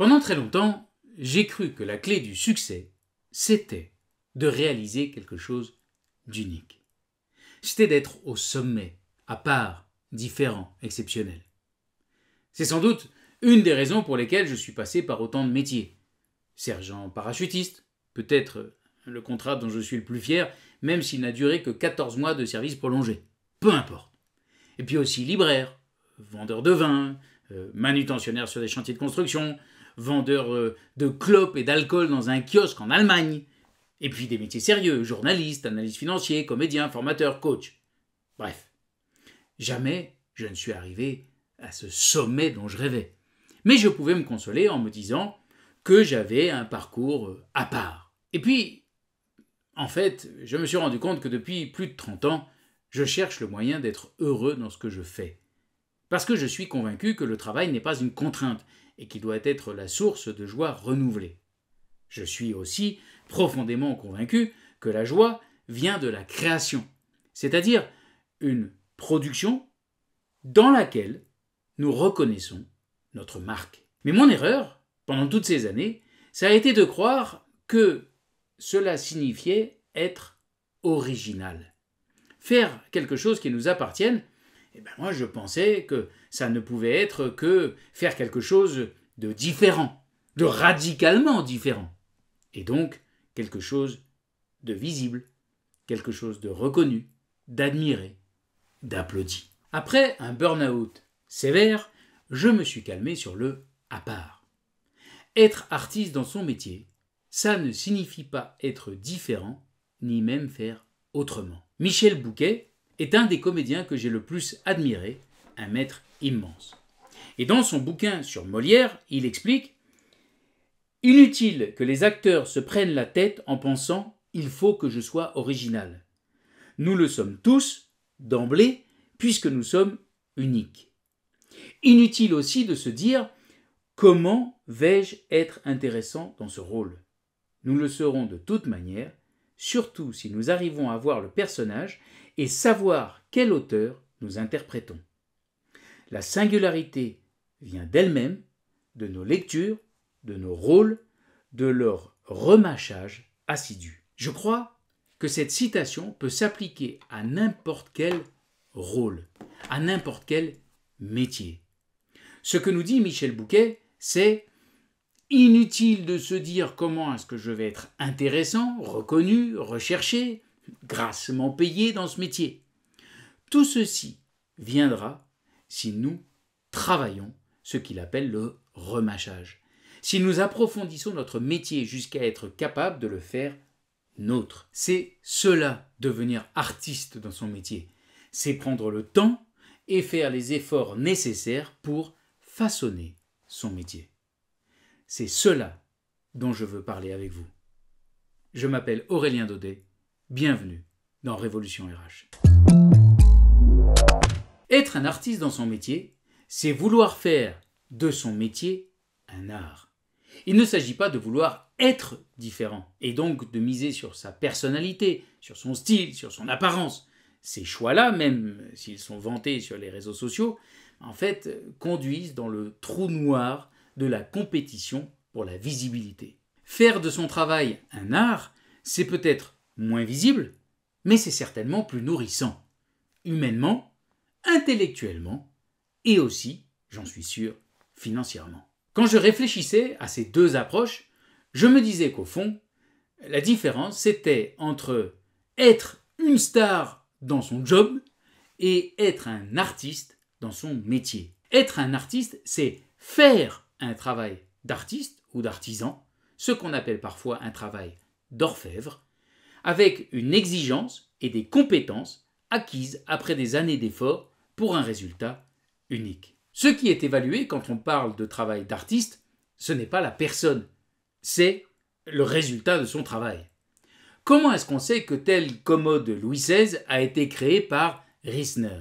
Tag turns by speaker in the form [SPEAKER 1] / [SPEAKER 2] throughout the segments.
[SPEAKER 1] Pendant très longtemps, j'ai cru que la clé du succès, c'était de réaliser quelque chose d'unique. C'était d'être au sommet, à part, différent, exceptionnel. C'est sans doute une des raisons pour lesquelles je suis passé par autant de métiers. Sergent parachutiste, peut-être le contrat dont je suis le plus fier, même s'il n'a duré que 14 mois de service prolongé. Peu importe. Et puis aussi libraire, vendeur de vin, manutentionnaire sur des chantiers de construction, vendeur de clopes et d'alcool dans un kiosque en Allemagne. Et puis des métiers sérieux, journaliste, analyste financier, comédien, formateur, coach. Bref, jamais je ne suis arrivé à ce sommet dont je rêvais. Mais je pouvais me consoler en me disant que j'avais un parcours à part. Et puis, en fait, je me suis rendu compte que depuis plus de 30 ans, je cherche le moyen d'être heureux dans ce que je fais. Parce que je suis convaincu que le travail n'est pas une contrainte et qu'il doit être la source de joie renouvelée. Je suis aussi profondément convaincu que la joie vient de la création, c'est-à-dire une production dans laquelle nous reconnaissons notre marque. Mais mon erreur, pendant toutes ces années, ça a été de croire que cela signifiait être original. Faire quelque chose qui nous appartienne, moi je pensais que ça ne pouvait être que faire quelque chose de différent, de radicalement différent. Et donc quelque chose de visible, quelque chose de reconnu, d'admiré, d'applaudi. Après un burn-out sévère, je me suis calmé sur le à part. Être artiste dans son métier, ça ne signifie pas être différent, ni même faire autrement. Michel Bouquet est un des comédiens que j'ai le plus admiré, un maître immense. Et dans son bouquin sur Molière, il explique « Inutile que les acteurs se prennent la tête en pensant « il faut que je sois original ». Nous le sommes tous, d'emblée, puisque nous sommes uniques. Inutile aussi de se dire « comment vais-je être intéressant dans ce rôle ?» Nous le serons de toute manière, surtout si nous arrivons à voir le personnage et savoir quel auteur nous interprétons. La singularité vient d'elle-même, de nos lectures, de nos rôles, de leur remâchage assidu. Je crois que cette citation peut s'appliquer à n'importe quel rôle, à n'importe quel métier. Ce que nous dit Michel Bouquet, c'est inutile de se dire comment est-ce que je vais être intéressant, reconnu, recherché, grassement payé dans ce métier. Tout ceci viendra si nous travaillons ce qu'il appelle le remâchage. Si nous approfondissons notre métier jusqu'à être capable de le faire nôtre. C'est cela, devenir artiste dans son métier. C'est prendre le temps et faire les efforts nécessaires pour façonner son métier. C'est cela dont je veux parler avec vous. Je m'appelle Aurélien Daudet. Bienvenue dans Révolution RH. Être un artiste dans son métier, c'est vouloir faire de son métier un art. Il ne s'agit pas de vouloir être différent et donc de miser sur sa personnalité, sur son style, sur son apparence. Ces choix-là, même s'ils sont vantés sur les réseaux sociaux, en fait, conduisent dans le trou noir de la compétition pour la visibilité. Faire de son travail un art, c'est peut-être moins visible, mais c'est certainement plus nourrissant, humainement, intellectuellement et aussi, j'en suis sûr, financièrement. Quand je réfléchissais à ces deux approches, je me disais qu'au fond, la différence c'était entre être une star dans son job et être un artiste dans son métier. Être un artiste, c'est faire un travail d'artiste ou d'artisan, ce qu'on appelle parfois un travail d'orfèvre, avec une exigence et des compétences acquises après des années d'efforts pour un résultat unique. Ce qui est évalué quand on parle de travail d'artiste, ce n'est pas la personne, c'est le résultat de son travail. Comment est-ce qu'on sait que telle commode Louis XVI a été créée par Riesner ?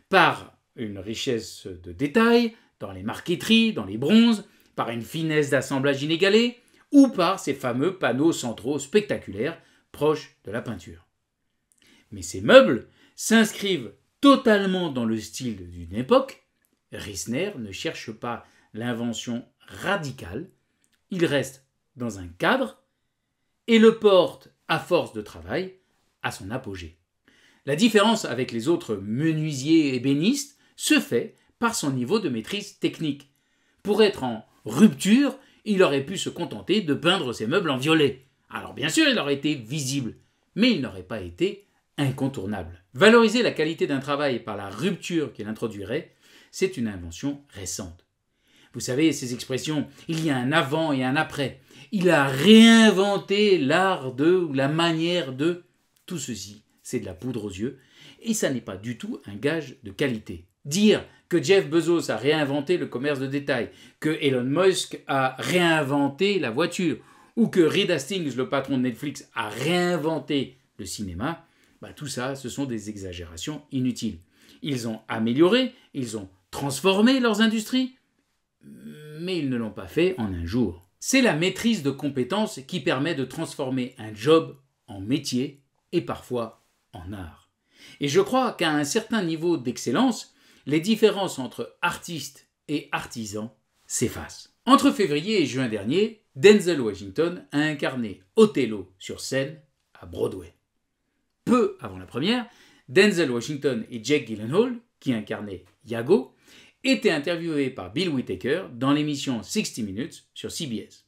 [SPEAKER 1] Par une richesse de détails, dans les marqueteries, dans les bronzes, par une finesse d'assemblage inégalée, ou par ces fameux panneaux centraux spectaculaires proches de la peinture. Mais ces meubles s'inscrivent totalement dans le style d'une époque. Riesner ne cherche pas l'invention radical, il reste dans un cadre et le porte, à force de travail, à son apogée. La différence avec les autres menuisiers ébénistes se fait par son niveau de maîtrise technique. Pour être en rupture, il aurait pu se contenter de peindre ses meubles en violet. Alors bien sûr, il aurait été visible, mais il n'aurait pas été incontournable. Valoriser la qualité d'un travail par la rupture qu'il introduirait, c'est une invention récente. Vous savez, ces expressions, il y a un avant et un après. Il a réinventé l'art de ou la manière de. Tout ceci, c'est de la poudre aux yeux et ça n'est pas du tout un gage de qualité. Dire que Jeff Bezos a réinventé le commerce de détail, que Elon Musk a réinventé la voiture ou que Reed Hastings, le patron de Netflix, a réinventé le cinéma, tout ça, ce sont des exagérations inutiles. Ils ont amélioré, ils ont transformé leurs industries, mais ils ne l'ont pas fait en un jour. C'est la maîtrise de compétences qui permet de transformer un job en métier et parfois en art. Et je crois qu'à un certain niveau d'excellence, les différences entre artistes et artisans s'effacent. Entre février et juin dernier, Denzel Washington a incarné Othello sur scène à Broadway. Peu avant la première, Denzel Washington et Jake Gyllenhaal, qui incarnaient Iago, étaient interviewés par Bill Whittaker dans l'émission 60 Minutes sur CBS.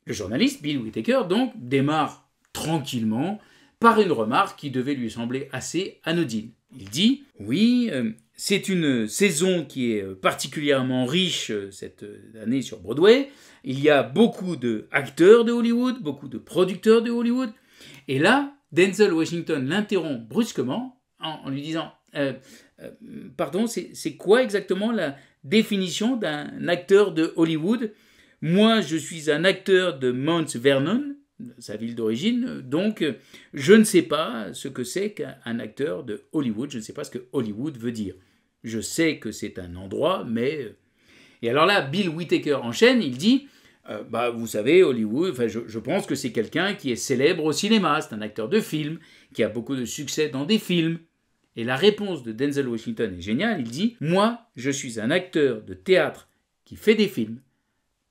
[SPEAKER 1] Le journaliste Bill Whittaker donc démarre tranquillement par une remarque qui devait lui sembler assez anodine. Il dit « Oui, c'est une saison qui est particulièrement riche cette année sur Broadway. Il y a beaucoup d'acteurs de Hollywood, beaucoup de producteurs de Hollywood. » Et là, Denzel Washington l'interrompt brusquement en lui disant « Pardon, c'est quoi exactement la définition d'un acteur de Hollywood ? Moi, je suis un acteur de Mount Vernon, sa ville d'origine, donc je ne sais pas ce que c'est qu'un acteur de Hollywood, je ne sais pas ce que Hollywood veut dire. Je sais que c'est un endroit, mais... » Et alors là, Bill Whittaker enchaîne, il dit vous savez, Hollywood, je pense que c'est quelqu'un qui est célèbre au cinéma, c'est un acteur de film, qui a beaucoup de succès dans des films. Et la réponse de Denzel Washington est géniale, il dit « Moi, je suis un acteur de théâtre qui fait des films,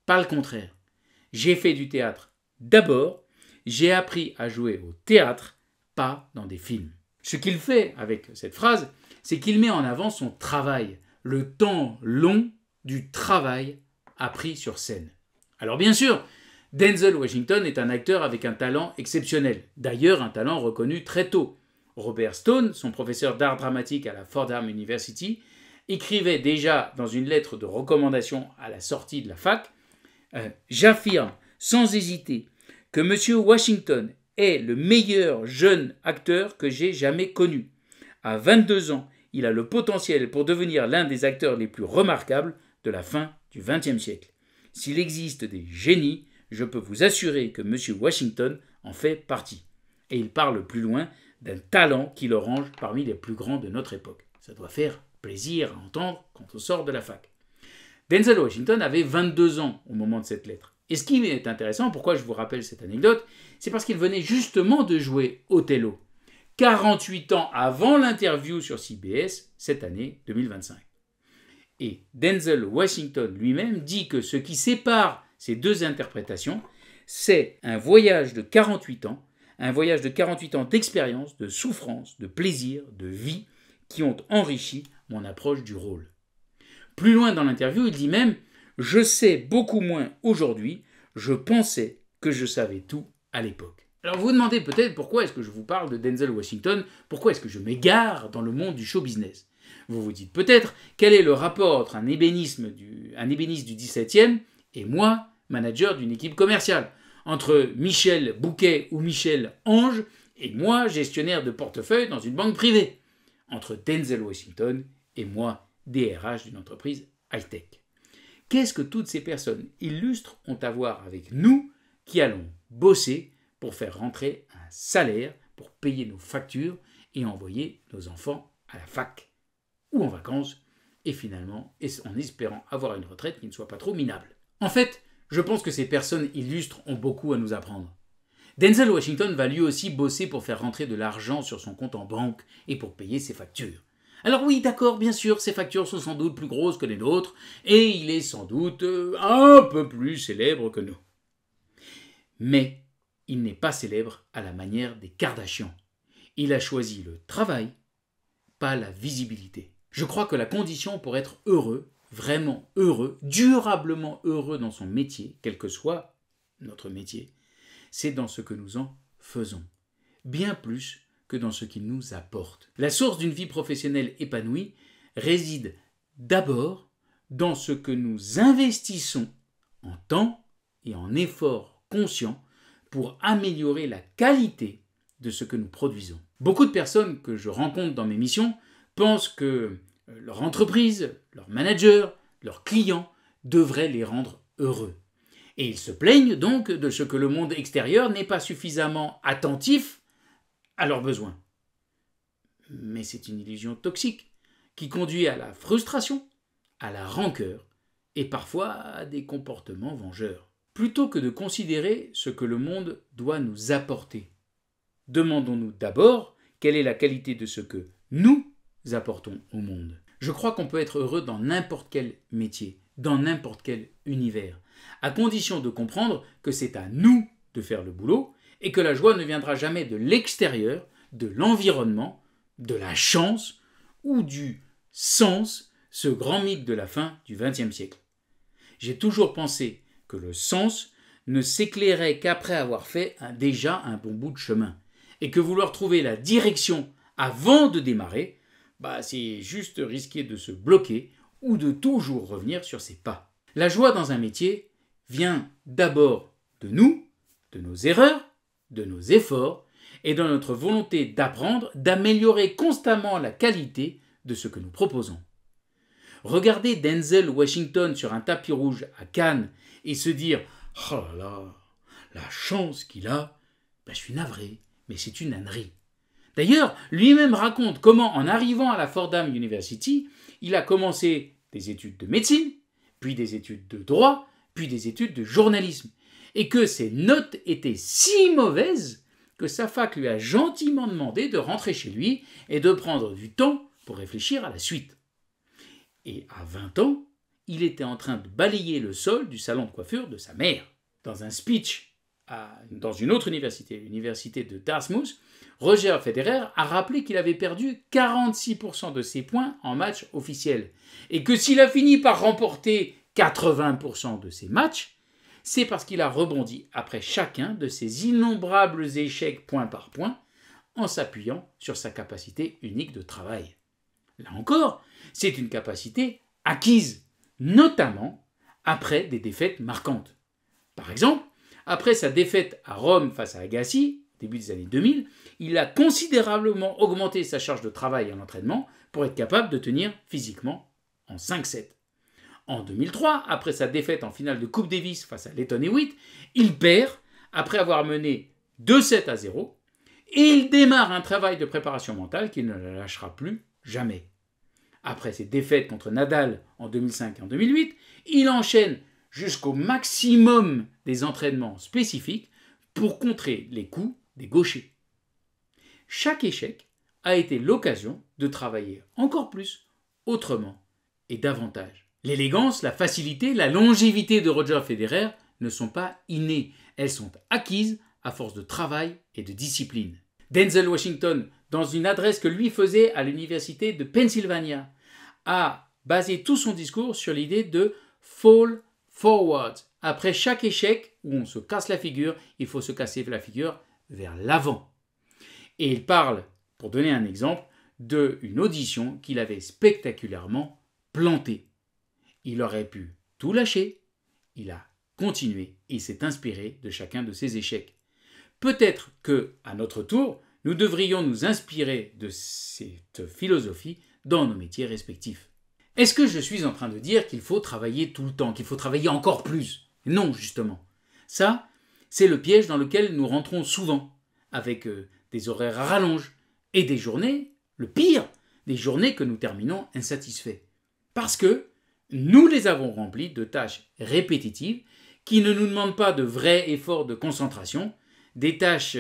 [SPEAKER 1] pas le contraire. J'ai fait du théâtre d'abord, j'ai appris à jouer au théâtre, pas dans des films. » Ce qu'il fait avec cette phrase, c'est qu'il met en avant son travail, le temps long du travail appris sur scène. Alors bien sûr, Denzel Washington est un acteur avec un talent exceptionnel, d'ailleurs un talent reconnu très tôt. Robert Stone, son professeur d'art dramatique à la Fordham University, écrivait déjà dans une lettre de recommandation à la sortie de la fac « J'affirme sans hésiter que M. Washington est le meilleur jeune acteur que j'ai jamais connu. À 22 ans, il a le potentiel pour devenir l'un des acteurs les plus remarquables de la fin du XXe siècle. S'il existe des génies, je peux vous assurer que M. Washington en fait partie. » Et il parle plus loin d'un talent qui le range parmi les plus grands de notre époque. Ça doit faire plaisir à entendre quand on sort de la fac. Denzel Washington avait 22 ans au moment de cette lettre. Et ce qui est intéressant, pourquoi je vous rappelle cette anecdote, c'est parce qu'il venait justement de jouer Othello, 48 ans avant l'interview sur CBS cette année 2025. Et Denzel Washington lui-même dit que ce qui sépare ces deux interprétations, c'est un voyage de 48 ans, un voyage de 48 ans d'expérience, de souffrance, de plaisir, de vie, qui ont enrichi mon approche du rôle. Plus loin dans l'interview, il dit même « Je sais beaucoup moins aujourd'hui, je pensais que je savais tout à l'époque. » Alors vous vous demandez peut-être pourquoi est-ce que je vous parle de Denzel Washington, pourquoi est-ce que je m'égare dans le monde du show business. Vous vous dites peut-être quel est le rapport entre un ébéniste du XVIIe et moi, manager d'une équipe commerciale, entre Michel Bouquet ou Michel Ange et moi, gestionnaire de portefeuille dans une banque privée, entre Denzel Washington et moi, DRH d'une entreprise high-tech. Qu'est-ce que toutes ces personnes illustres ont à voir avec nous qui allons bosser pour faire rentrer un salaire, pour payer nos factures et envoyer nos enfants à la fac ou en vacances, et finalement en espérant avoir une retraite qui ne soit pas trop minable. En fait, je pense que ces personnes illustres ont beaucoup à nous apprendre. Denzel Washington va lui aussi bosser pour faire rentrer de l'argent sur son compte en banque et pour payer ses factures. Alors oui, d'accord, bien sûr, ses factures sont sans doute plus grosses que les nôtres, et il est sans doute un peu plus célèbre que nous. Mais il n'est pas célèbre à la manière des Kardashians. Il a choisi le travail, pas la visibilité. Je crois que la condition pour être heureux, vraiment heureux, durablement heureux dans son métier, quel que soit notre métier, c'est dans ce que nous en faisons, bien plus que dans ce qu'il nous apporte. La source d'une vie professionnelle épanouie réside d'abord dans ce que nous investissons en temps et en efforts conscients pour améliorer la qualité de ce que nous produisons. Beaucoup de personnes que je rencontre dans mes missions pensent que leur entreprise, leur manager, leurs clients devraient les rendre heureux. Et ils se plaignent donc de ce que le monde extérieur n'est pas suffisamment attentif à leurs besoins. Mais c'est une illusion toxique qui conduit à la frustration, à la rancœur et parfois à des comportements vengeurs. Plutôt que de considérer ce que le monde doit nous apporter, demandons-nous d'abord quelle est la qualité de ce que nous apportons au monde. Je crois qu'on peut être heureux dans n'importe quel métier, dans n'importe quel univers, à condition de comprendre que c'est à nous de faire le boulot et que la joie ne viendra jamais de l'extérieur, de l'environnement, de la chance ou du sens, ce grand mythe de la fin du XXe siècle. J'ai toujours pensé que le sens ne s'éclairait qu'après avoir fait déjà un bon bout de chemin, et que vouloir trouver la direction avant de démarrer, c'est juste risquer de se bloquer ou de toujours revenir sur ses pas. La joie dans un métier vient d'abord de nous, de nos erreurs, de nos efforts et de notre volonté d'apprendre, d'améliorer constamment la qualité de ce que nous proposons. Regarder Denzel Washington sur un tapis rouge à Cannes et se dire « Oh là là, la chance qu'il a, je suis navré, mais c'est une ânerie. » D'ailleurs, lui-même raconte comment, en arrivant à la Fordham University, il a commencé des études de médecine, puis des études de droit, puis des études de journalisme, et que ses notes étaient si mauvaises que sa fac lui a gentiment demandé de rentrer chez lui et de prendre du temps pour réfléchir à la suite. Et à 20 ans, il était en train de balayer le sol du salon de coiffure de sa mère. Dans un speech dans une autre université, l'université de Dartmouth, Roger Federer a rappelé qu'il avait perdu 46% de ses points en match officiel et que s'il a fini par remporter 80% de ses matchs, c'est parce qu'il a rebondi après chacun de ses innombrables échecs point par point en s'appuyant sur sa capacité unique de travail. Là encore, c'est une capacité acquise, notamment après des défaites marquantes. Par exemple, après sa défaite à Rome face à Agassi, début des années 2000, il a considérablement augmenté sa charge de travail à l'entraînement pour être capable de tenir physiquement en 5-7. En 2003, après sa défaite en finale de Coupe Davis face à Lleyton Hewitt, il perd après avoir mené 2-7-0 et il démarre un travail de préparation mentale qu'il ne lâchera plus jamais. Après ses défaites contre Nadal en 2005 et en 2008, il enchaîne jusqu'au maximum des entraînements spécifiques pour contrer les coups des gauchers. Chaque échec a été l'occasion de travailler encore plus, autrement et davantage. L'élégance, la facilité, la longévité de Roger Federer ne sont pas innées, elles sont acquises à force de travail et de discipline. Denzel Washington, dans une adresse que lui faisait à l'université de Pennsylvania, a basé tout son discours sur l'idée de « fall forward ». Après chaque échec où on se casse la figure, il faut se casser la figure vers l'avant. Et il parle, pour donner un exemple, d'une audition qu'il avait spectaculairement plantée. Il aurait pu tout lâcher, il a continué et s'est inspiré de chacun de ses échecs. Peut-être que, à notre tour, nous devrions nous inspirer de cette philosophie dans nos métiers respectifs. Est-ce que je suis en train de dire qu'il faut travailler tout le temps, qu'il faut travailler encore plus ? Non, justement. Ça, c'est le piège dans lequel nous rentrons souvent, avec des horaires à rallonge et des journées, le pire, des journées que nous terminons insatisfaits. Parce que nous les avons remplies de tâches répétitives qui ne nous demandent pas de vrais efforts de concentration, des tâches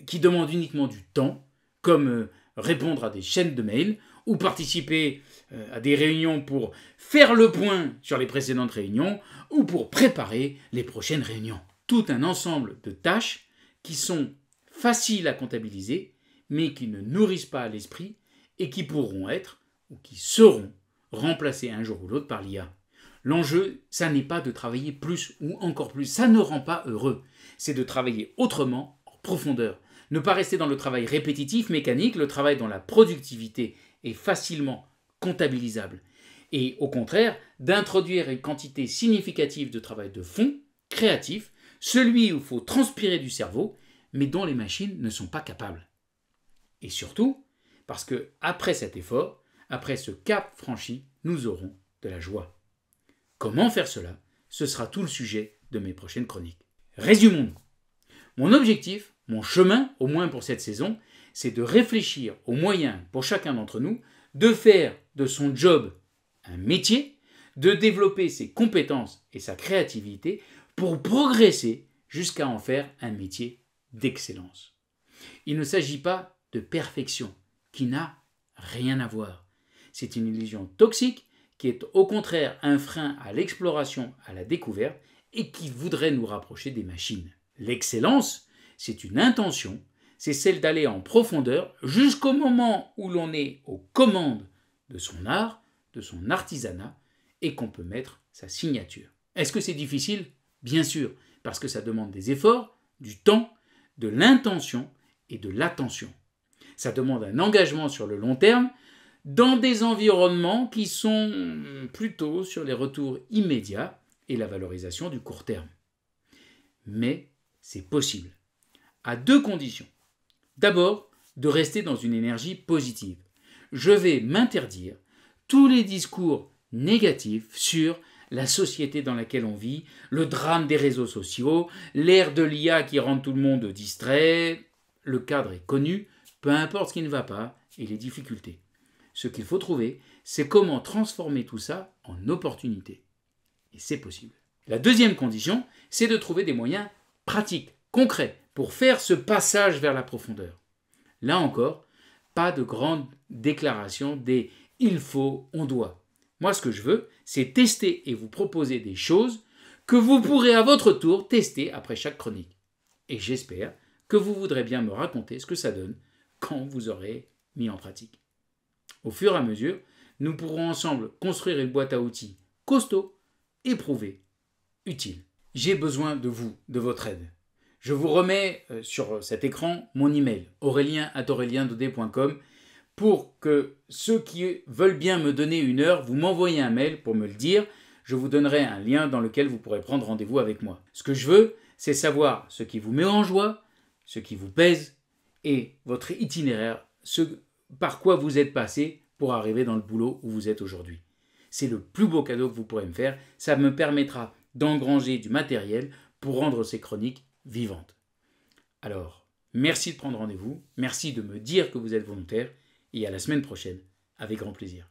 [SPEAKER 1] qui demandent uniquement du temps, comme répondre à des chaînes de mails ou participer à des réunions pour faire le point sur les précédentes réunions ou pour préparer les prochaines réunions. Tout un ensemble de tâches qui sont faciles à comptabiliser, mais qui ne nourrissent pas l'esprit et qui pourront être, ou qui seront, remplacées un jour ou l'autre par l'IA. L'enjeu, ça n'est pas de travailler plus ou encore plus, ça ne rend pas heureux. C'est de travailler autrement, en profondeur. Ne pas rester dans le travail répétitif, mécanique, le travail dont la productivité est facilement comptabilisable. Et au contraire, d'introduire une quantité significative de travail de fond, créatif, celui où il faut transpirer du cerveau, mais dont les machines ne sont pas capables. Et surtout, parce que après cet effort, après ce cap franchi, nous aurons de la joie. Comment faire cela? Ce sera tout le sujet de mes prochaines chroniques. Résumons-nous. Mon objectif, mon chemin, au moins pour cette saison, c'est de réfléchir aux moyens pour chacun d'entre nous de faire de son job un métier, de développer ses compétences et sa créativité pour progresser jusqu'à en faire un métier d'excellence. Il ne s'agit pas de perfection, qui n'a rien à voir. C'est une illusion toxique qui est au contraire un frein à l'exploration, à la découverte et qui voudrait nous rapprocher des machines. L'excellence, c'est une intention, c'est celle d'aller en profondeur jusqu'au moment où l'on est aux commandes de son art, de son artisanat et qu'on peut mettre sa signature. Est-ce que c'est difficile? Bien sûr, parce que ça demande des efforts, du temps, de l'intention et de l'attention. Ça demande un engagement sur le long terme dans des environnements qui sont plutôt sur les retours immédiats et la valorisation du court terme. Mais c'est possible, à deux conditions. D'abord, de rester dans une énergie positive. Je vais m'interdire tous les discours négatifs sur la société dans laquelle on vit, le drame des réseaux sociaux, l'ère de l'IA qui rend tout le monde distrait. Le cadre est connu, peu importe ce qui ne va pas et les difficultés. Ce qu'il faut trouver, c'est comment transformer tout ça en opportunité. Et c'est possible. La deuxième condition, c'est de trouver des moyens pratiques, concrets, pour faire ce passage vers la profondeur. Là encore, pas de grandes déclarations des « il faut »,« on doit ». Moi, ce que je veux, c'est tester et vous proposer des choses que vous pourrez à votre tour tester après chaque chronique. Et j'espère que vous voudrez bien me raconter ce que ça donne quand vous aurez mis en pratique. Au fur et à mesure, nous pourrons ensemble construire une boîte à outils costaud, éprouvée, utile. J'ai besoin de vous, de votre aide. Je vous remets sur cet écran mon email aurélien@aureliendaudet.com pour que ceux qui veulent bien me donner une heure, vous m'envoyez un mail pour me le dire. Je vous donnerai un lien dans lequel vous pourrez prendre rendez-vous avec moi. Ce que je veux, c'est savoir ce qui vous met en joie, ce qui vous pèse et votre itinéraire, ce par quoi vous êtes passé pour arriver dans le boulot où vous êtes aujourd'hui. C'est le plus beau cadeau que vous pourrez me faire. Ça me permettra d'engranger du matériel pour rendre ces chroniques vivantes. Alors, merci de prendre rendez-vous, merci de me dire que vous êtes volontaire et à la semaine prochaine, avec grand plaisir.